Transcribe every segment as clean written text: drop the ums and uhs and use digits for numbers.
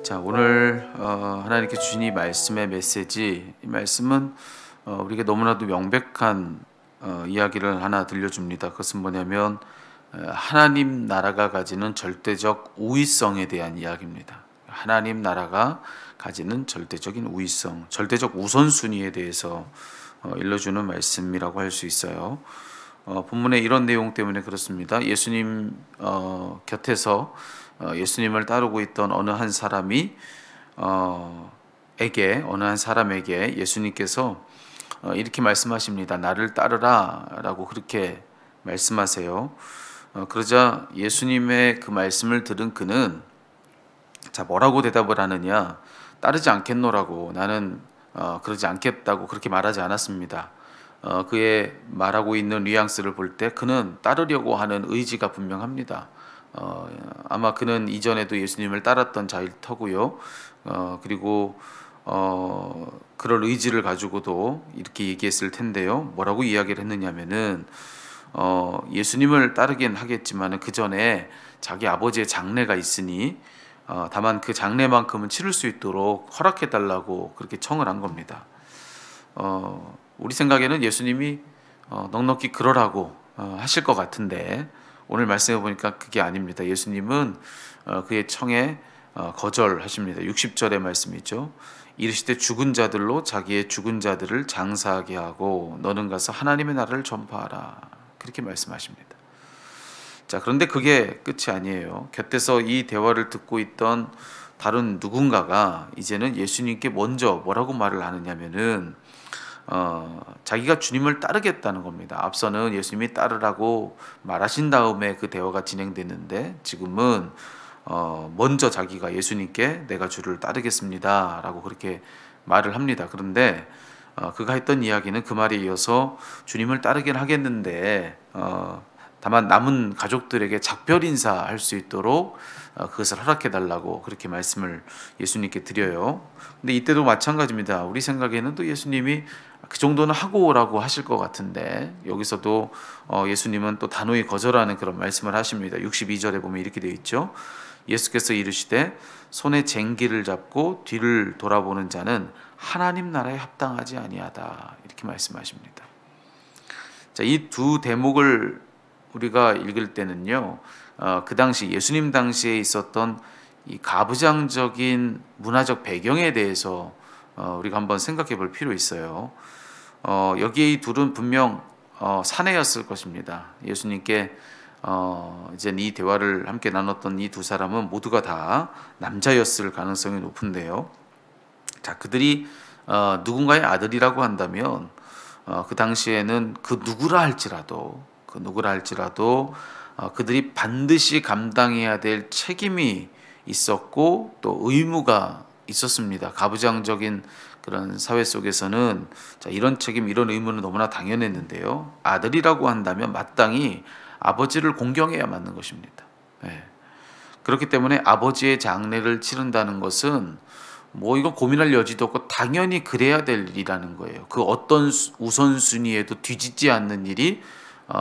자, 오늘 하나님께 주신 이 말씀의 메시지, 이 말씀은 우리에게 너무나도 명백한 이야기를 하나 들려줍니다. 그것은 뭐냐면 하나님 나라가 가지는 절대적 우위성에 대한 이야기입니다. 하나님 나라가 가지는 절대적인 우위성, 절대적 우선순위에 대해서 일러주는 말씀이라고 할 수 있어요. 본문의 이런 내용 때문에 그렇습니다. 예수님 곁에서 예수님을 따르고 있던 어느 한 사람에게 예수님께서 이렇게 말씀하십니다. 나를 따르라 라고 그렇게 말씀하세요. 그러자 예수님의 그 말씀을 들은 그는 자, 뭐라고 대답을 하느냐? 따르지 않겠노라고, 나는 그러지 않겠다고 그렇게 말하지 않았습니다. 그의 말하고 있는 뉘앙스를 볼 때 그는 따르려고 하는 의지가 분명합니다. 아마 그는 이전에도 예수님을 따랐던 자일 터고요. 그리고 그럴 의지를 가지고도 이렇게 얘기했을 텐데요. 뭐라고 이야기를 했느냐면은 예수님을 따르긴 하겠지만 그 전에 자기 아버지의 장례가 있으니 다만 그 장례만큼은 치를 수 있도록 허락해 달라고 그렇게 청을 한 겁니다. 우리 생각에는 예수님이 넉넉히 그러라고 하실 것 같은데 오늘 말씀해 보니까 그게 아닙니다. 예수님은 그의 청에 거절하십니다. 60절의 말씀이죠. 이르시되 죽은 자들로 자기의 죽은 자들을 장사하게 하고 너는 가서 하나님의 나라를 전파하라. 그렇게 말씀하십니다. 자, 그런데 그게 끝이 아니에요. 곁에서 이 대화를 듣고 있던 다른 누군가가 이제는 예수님께 먼저 뭐라고 말을 하느냐면은 자기가 주님을 따르겠다는 겁니다. 앞서는 예수님이 따르라고 말하신 다음에 그 대화가 진행됐는데 지금은 먼저 자기가 예수님께 내가 주를 따르겠습니다 라고 그렇게 말을 합니다. 그런데 그가 했던 이야기는 그 말에 이어서 주님을 따르긴 하겠는데 다만 남은 가족들에게 작별 인사할 수 있도록 그것을 허락해 달라고 그렇게 말씀을 예수님께 드려요. 근데 이때도 마찬가지입니다. 우리 생각에는 또 예수님이 그 정도는 하고 오라고 하실 것 같은데 여기서도 예수님은 또 단호히 거절하는 그런 말씀을 하십니다. 62절에 보면 이렇게 되어 있죠. 예수께서 이르시되 손에 쟁기를 잡고 뒤를 돌아보는 자는 하나님 나라에 합당하지 아니하다. 이렇게 말씀하십니다. 자, 이 두 대목을 우리가 읽을 때는요, 그 당시 예수님 당시에 있었던 이 가부장적인 문화적 배경에 대해서 우리가 한번 생각해 볼 필요 있어요. 여기에 이 둘은 분명 사내였을 것입니다. 예수님께 이제 이 대화를 함께 나눴던 이 두 사람은 모두가 다 남자였을 가능성이 높은데요. 자, 그들이 누군가의 아들이라고 한다면 그 당시에는 그 누구라 할지라도 그들이 반드시 감당해야 될 책임이 있었고 또 의무가 있었습니다. 가부장적인 그런 사회 속에서는 자, 이런 책임, 이런 의무는 너무나 당연했는데요. 아들이라고 한다면 마땅히 아버지를 공경해야 맞는 것입니다. 네. 그렇기 때문에 아버지의 장례를 치른다는 것은 뭐 이건 고민할 여지도 없고 당연히 그래야 될 일이라는 거예요. 그 어떤 우선순위에도 뒤지지 않는 일이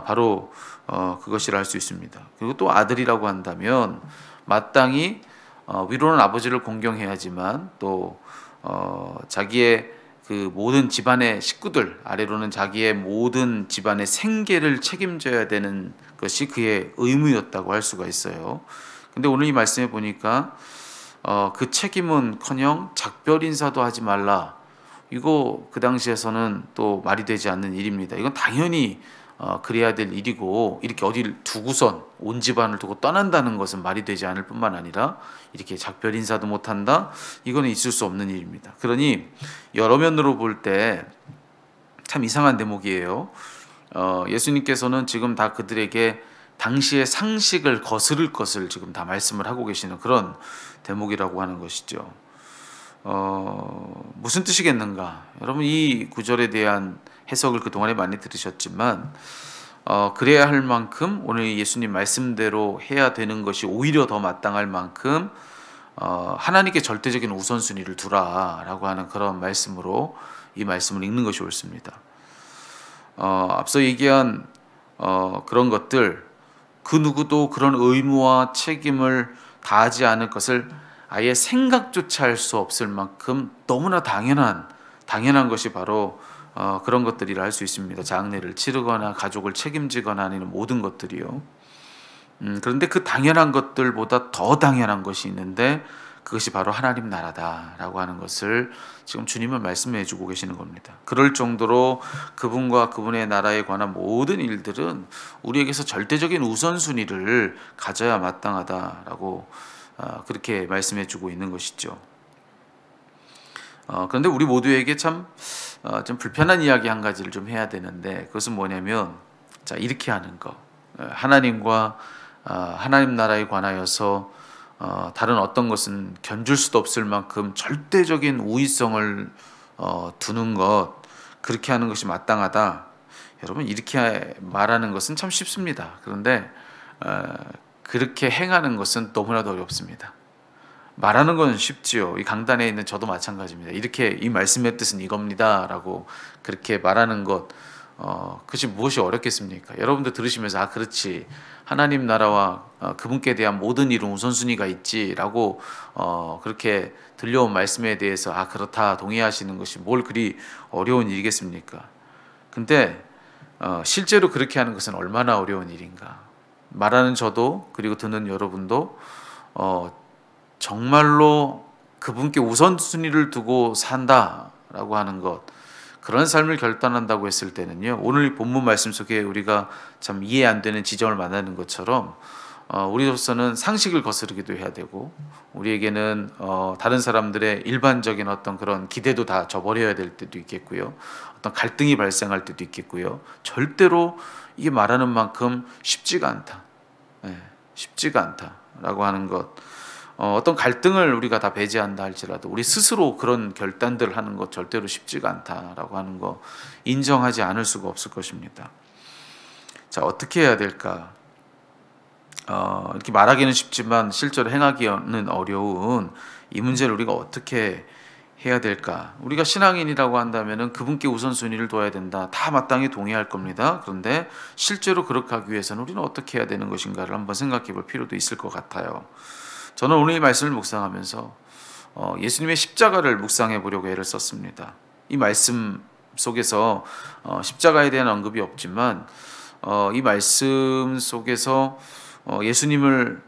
바로 그것이라 할 수 있습니다. 그리고 또 아들이라고 한다면 마땅히 위로는 아버지를 공경해야지만 또 자기의 그 모든 집안의 식구들, 아래로는 자기의 모든 집안의 생계를 책임져야 되는 것이 그의 의무였다고 할 수가 있어요. 근데 오늘 이 말씀에 보니까 그 책임은커녕 작별 인사도 하지 말라. 이거 그 당시에서는 또 말이 되지 않는 일입니다. 이건 당연히 그래야 될 일이고 이렇게 어디를 두고선 온 집안을 두고 떠난다는 것은 말이 되지 않을 뿐만 아니라 이렇게 작별 인사도 못한다? 이거는 있을 수 없는 일입니다. 그러니 여러 면으로 볼 때 참 이상한 대목이에요. 예수님께서는 지금 다 그들에게 당시의 상식을 거스를 것을 지금 다 말씀을 하고 계시는 그런 대목이라고 하는 것이죠. 무슨 뜻이겠는가? 여러분 이 구절에 대한 해석을 그동안에 많이 들으셨지만 그래야 할 만큼 오늘 예수님 말씀대로 해야 되는 것이 오히려 더 마땅할 만큼 하나님께 절대적인 우선순위를 두라라고 하는 그런 말씀으로 이 말씀을 읽는 것이 옳습니다. 앞서 얘기한 그런 것들 그 누구도 그런 의무와 책임을 다하지 않을 것을 아예 생각조차 할 수 없을 만큼 너무나 당연한 것이 바로 그런 것들이라 할 수 있습니다. 장례를 치르거나 가족을 책임지거나 하는 모든 것들이요. 그런데 그 당연한 것들보다 더 당연한 것이 있는데 그것이 바로 하나님 나라다라고 하는 것을 지금 주님은 말씀해 주고 계시는 겁니다. 그럴 정도로 그분과 그분의 나라에 관한 모든 일들은 우리에게서 절대적인 우선순위를 가져야 마땅하다라고 그렇게 말씀해 주고 있는 것이죠. 그런데 우리 모두에게 좀 불편한 이야기 한 가지를 좀 해야 되는데 그것은 뭐냐면 자 이렇게 하는 거 하나님과 하나님 나라에 관하여서 다른 어떤 것은 견줄 수도 없을 만큼 절대적인 우위성을 두는 것 그렇게 하는 것이 마땅하다. 여러분 이렇게 말하는 것은 참 쉽습니다. 그런데 그렇게 행하는 것은 너무나도 어렵습니다. 말하는 건 쉽지요. 이 강단에 있는 저도 마찬가지입니다. 이렇게 이 말씀의 뜻은 이겁니다라고 그렇게 말하는 것 그것이 무엇이 어렵겠습니까? 여러분들 들으시면서 그렇지 하나님 나라와 그분께 대한 모든 일은 우선순위가 있지라고 그렇게 들려온 말씀에 대해서 그렇다 동의하시는 것이 뭘 그리 어려운 일이겠습니까? 근데 실제로 그렇게 하는 것은 얼마나 어려운 일인가? 말하는 저도 그리고 듣는 여러분도 정말로 그분께 우선순위를 두고 산다라고 하는 것 그런 삶을 결단한다고 했을 때는요 오늘 본문 말씀 속에 우리가 참 이해 안 되는 지점을 만나는 것처럼 우리로서는 상식을 거스르기도 해야 되고 우리에게는 다른 사람들의 일반적인 어떤 그런 기대도 다 저버려야 될 때도 있겠고요 어떤 갈등이 발생할 때도 있겠고요 절대로 이게 말하는 만큼 쉽지가 않다 쉽지가 않다라고 하는 것 어떤 갈등을 우리가 다 배제한다 할지라도 우리 스스로 그런 결단들을 하는 것 절대로 쉽지가 않다라고 하는 거 인정하지 않을 수가 없을 것입니다. 자 어떻게 해야 될까? 이렇게 말하기는 쉽지만 실제로 행하기는 어려운 이 문제를 우리가 어떻게 해야 될까? 우리가 신앙인이라고 한다면은 그분께 우선순위를 둬야 된다. 다 마땅히 동의할 겁니다. 그런데 실제로 그렇게 하기 위해서는 우리는 어떻게 해야 되는 것인가를 한번 생각해 볼 필요도 있을 것 같아요. 저는 오늘 이 말씀을 묵상하면서 예수님의 십자가를 묵상해 보려고 애를 썼습니다. 이 말씀 속에서 십자가에 대한 언급이 없지만 이 말씀 속에서 예수님을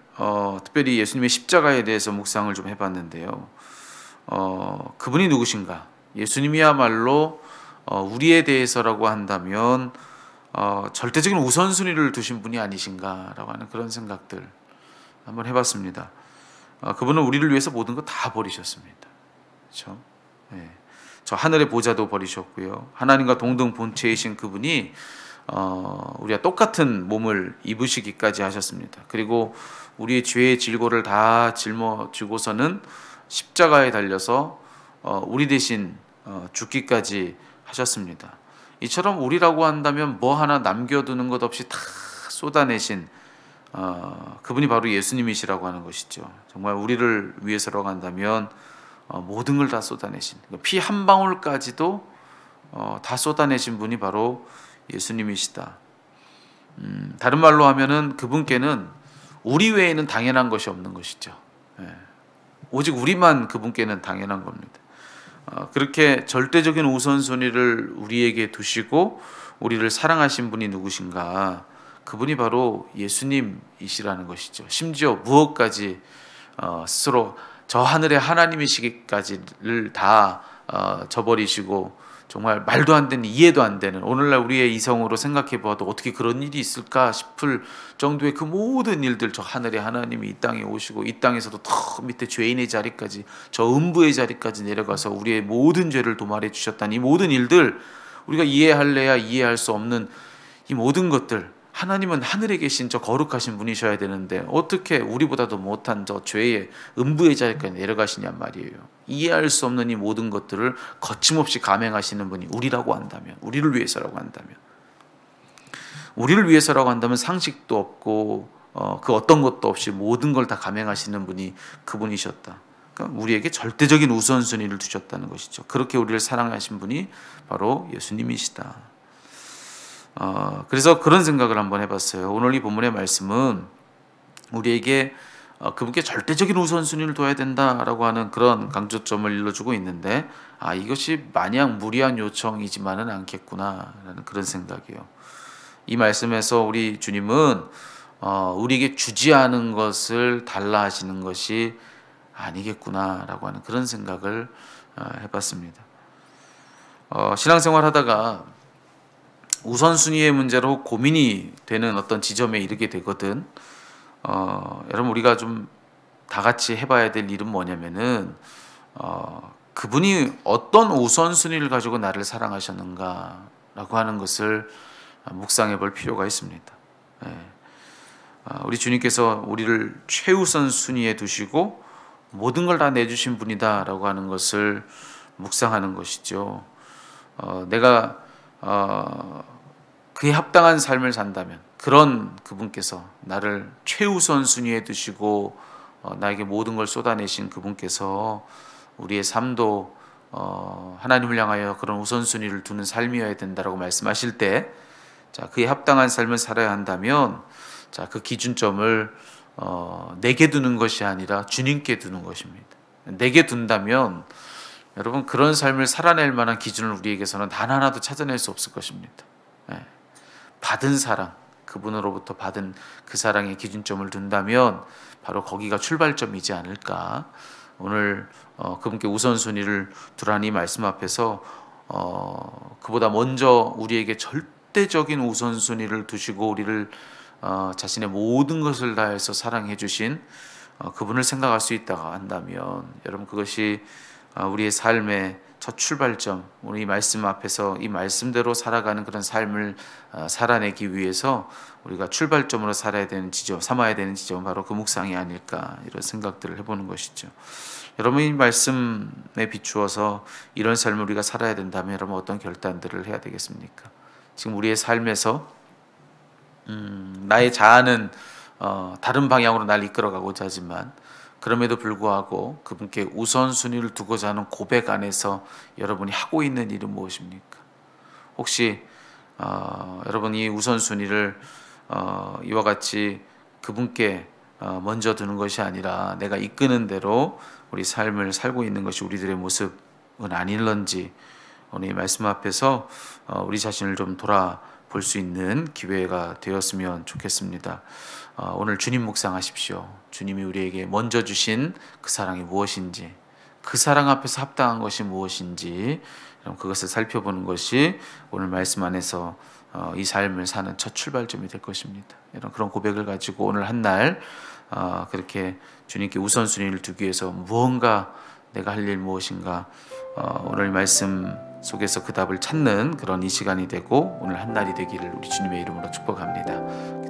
특별히 예수님의 십자가에 대해서 묵상을 좀 해봤는데요. 그분이 누구신가? 예수님이야말로 우리에 대해서라고 한다면 절대적인 우선순위를 두신 분이 아니신가라고 하는 그런 생각들 한번 해봤습니다. 그분은 우리를 위해서 모든 거 다 버리셨습니다. 그렇죠? 네. 저 하늘의 보좌도 버리셨고요. 하나님과 동등 본체이신 그분이 우리와 똑같은 몸을 입으시기까지 하셨습니다. 그리고 우리의 죄의 질고를 다 짊어지고서는 십자가에 달려서 우리 대신 죽기까지 하셨습니다. 이처럼 우리라고 한다면 뭐 하나 남겨두는 것 없이 다 쏟아내신 그분이 바로 예수님이시라고 하는 것이죠. 정말 우리를 위해서라고 한다면 모든 걸 다 쏟아내신 피 한 방울까지도 다 쏟아내신 분이 바로 예수님이시다. 다른 말로 하면은 그분께는 우리 외에는 당연한 것이 없는 것이죠. 오직 우리만 그분께는 당연한 겁니다. 그렇게 절대적인 우선순위를 우리에게 두시고 우리를 사랑하신 분이 누구신가? 그분이 바로 예수님이시라는 것이죠. 심지어 무엇까지 스스로 저 하늘의 하나님이시기까지를 다 저버리시고 정말 말도 안 되는 이해도 안 되는 오늘날 우리의 이성으로 생각해 봐도 어떻게 그런 일이 있을까 싶을 정도의 그 모든 일들 저 하늘의 하나님이 이 땅에 오시고 이 땅에서도 더 밑에 죄인의 자리까지 저 음부의 자리까지 내려가서 우리의 모든 죄를 도말해 주셨다는 이 모든 일들 우리가 이해할래야 이해할 수 없는 이 모든 것들 하나님은 하늘에 계신 저 거룩하신 분이셔야 되는데 어떻게 우리보다도 못한 저 죄의 음부의 자리까지 내려가시냔 말이에요. 이해할 수 없는 이 모든 것들을 거침없이 감행하시는 분이 우리라고 한다면 우리를 위해서라고 한다면 우리를 위해서라고 한다면 상식도 없고 그 어떤 것도 없이 모든 걸 다 감행하시는 분이 그분이셨다. 그러니까 우리에게 절대적인 우선순위를 두셨다는 것이죠. 그렇게 우리를 사랑하신 분이 바로 예수님이시다. 그래서 그런 생각을 한번 해봤어요. 오늘 이 본문의 말씀은 우리에게 그분께 절대적인 우선순위를 둬야 된다라고 하는 그런 강조점을 일러주고 있는데, 이것이 마냥 무리한 요청이지만은 않겠구나라는 그런 생각이에요. 이 말씀에서 우리 주님은 우리에게 주지 않은 것을 달라 하시는 것이 아니겠구나라고 하는 그런 생각을 해봤습니다. 신앙생활 하다가 우선순위의 문제로 고민이 되는 어떤 지점에 이르게 되거든. 여러분, 우리가 좀 다 같이 해봐야 될 일은 뭐냐면은 그분이 어떤 우선순위를 가지고 나를 사랑하셨는가라고 하는 것을 묵상해 볼 필요가 있습니다. 우리 주님께서 우리를 최우선 순위에 두시고 모든 걸 다 내주신 분이다라고 하는 것을 묵상하는 것이죠. 내가 그에 합당한 삶을 산다면, 그런 그분께서 나를 최우선 순위에 두시고 나에게 모든 걸 쏟아내신 그분께서 우리의 삶도 하나님을 향하여 그런 우선순위를 두는 삶이어야 된다라고 말씀하실 때, 그에 합당한 삶을 살아야 한다면, 그 기준점을 내게 두는 것이 아니라 주님께 두는 것입니다. 내게 둔다면 여러분, 그런 삶을 살아낼 만한 기준을 우리에게서는 단 하나도 찾아낼 수 없을 것입니다. 받은 사랑, 그분으로부터 받은 그 사랑의 기준점을 둔다면 바로 거기가 출발점이지 않을까. 오늘 그분께 우선순위를 두라니 말씀 앞에서 그보다 먼저 우리에게 절대적인 우선순위를 두시고 우리를 자신의 모든 것을 다해서 사랑해 주신 그분을 생각할 수 있다고 한다면, 여러분, 그것이 우리의 삶의 첫 출발점, 우리 말씀 앞에서 이 말씀대로 살아가는 그런 삶을 살아내기 위해서 우리가 출발점으로 살아야 되는 지점, 삼아야 되는 지점은 바로 그 묵상이 아닐까, 이런 생각들을 해보는 것이죠. 여러분, 이 말씀에 비추어서 이런 삶을 우리가 살아야 된다면 여러분, 어떤 결단들을 해야 되겠습니까? 지금 우리의 삶에서 나의 자아는 다른 방향으로 날 이끌어가고자 하지만, 그럼에도 불구하고 그분께 우선순위를 두고자 하는 고백 안에서 여러분이 하고 있는 일은 무엇입니까? 혹시 여러분이 우선순위를 이와 같이 그분께 먼저 두는 것이 아니라 내가 이끄는 대로 우리 삶을 살고 있는 것이 우리들의 모습은 아닐런지, 오늘 이 말씀 앞에서 우리 자신을 좀 돌아볼 수 있는 기회가 되었으면 좋겠습니다. 오늘 주님 묵상하십시오. 주님이 우리에게 먼저 주신 그 사랑이 무엇인지, 그 사랑 앞에서 합당한 것이 무엇인지, 그것을 살펴보는 것이 오늘 말씀 안에서 이 삶을 사는 첫 출발점이 될 것입니다. 이런 그런 고백을 가지고 오늘 한 날 그렇게 주님께 우선순위를 두기 위해서 무언가 내가 할 일 무엇인가, 오늘 말씀 속에서 그 답을 찾는 그런 이 시간이 되고 오늘 한 날이 되기를 우리 주님의 이름으로 축복합니다.